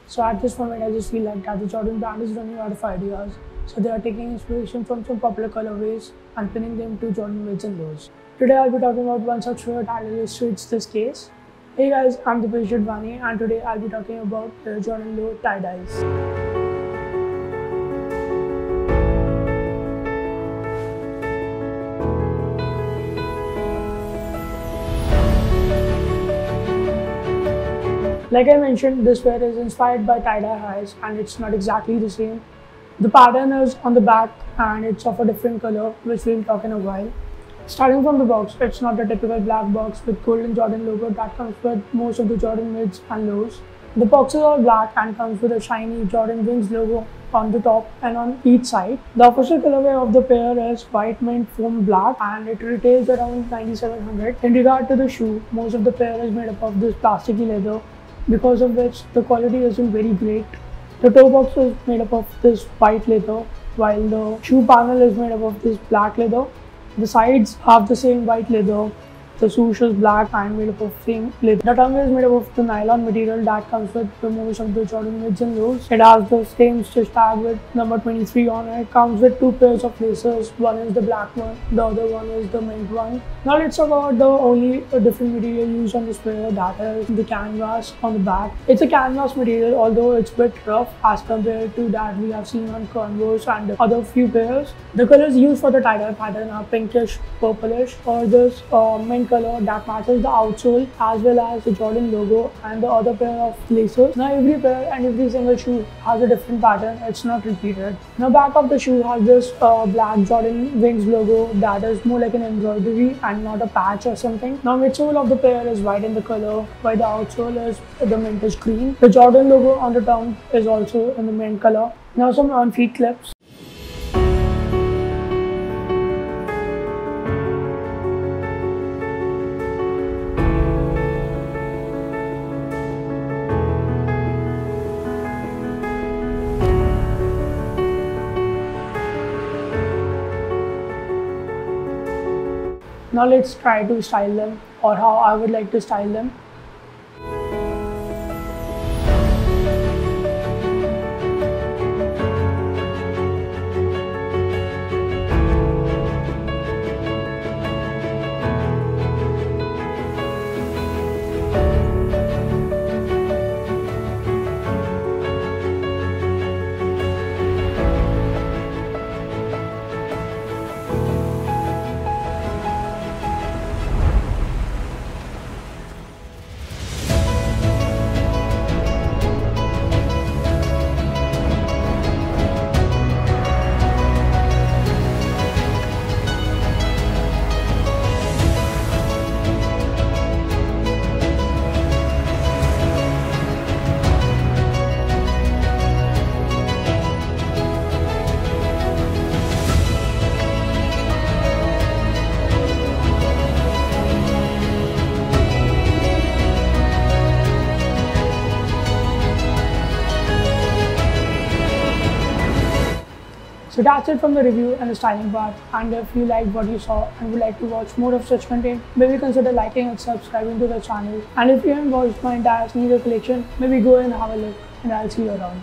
So at this moment, I just feel like that the Jordan brand is running out of ideas. So they are taking inspiration from some popular colorways and pinning them to Jordan mids and lows. Today I'll be talking about one such pair that illustrates this case. Hey guys, I'm Dipesh Jadwani and today I'll be talking about the Jordan Low tie-dyes. Like I mentioned, this pair is inspired by tie-dye highs and it's not exactly the same. The pattern is on the back and it's of a different color, which we'll talk in a while. Starting from the box, it's not a typical black box with golden Jordan logo that comes with most of the Jordan mids and lows. The box is all black and comes with a shiny Jordan Wings logo on the top and on each side. The official colorway of the pair is white mint foam black and it retails around 9700. In regard to the shoe, most of the pair is made up of this plasticky leather, because of which the quality isn't very great. The toe box is made up of this white leather, while the shoe panel is made up of this black leather. The sides have the same white leather. The swoosh is black and made up of same leather. The tongue is made up of the nylon material that comes with the most of the Jordan mids and lows. It has the same stitch tag with number 23 on it. Comes with two pairs of laces. One is the black one, the other one is the mint one. Now let's talk about the only different material used on this pair, that is the canvas on the back. It's a canvas material, although it's a bit rough as compared to that we have seen on Converse and other few pairs. The colors used for the tie-dye pattern are pinkish, purplish, or this mint color that matches the outsole as well as the Jordan logo and the other pair of laces. Now every pair and every single shoe has a different pattern, it's not repeated. Now back of the shoe has this black Jordan Wings logo that is more like an embroidery and not a patch or something. Now midsole of the pair is white in the color, while the outsole is the mintish green. The Jordan logo on the tongue is also in the mint color. Now some on feet clips. Now let's try to style them, or how I would like to style them. So that's it from the review and the styling part, and if you liked what you saw and would like to watch more of such content, maybe consider liking and subscribing to the channel. And if you haven't watched my entire sneaker collection, maybe go and have a look, and I'll see you around.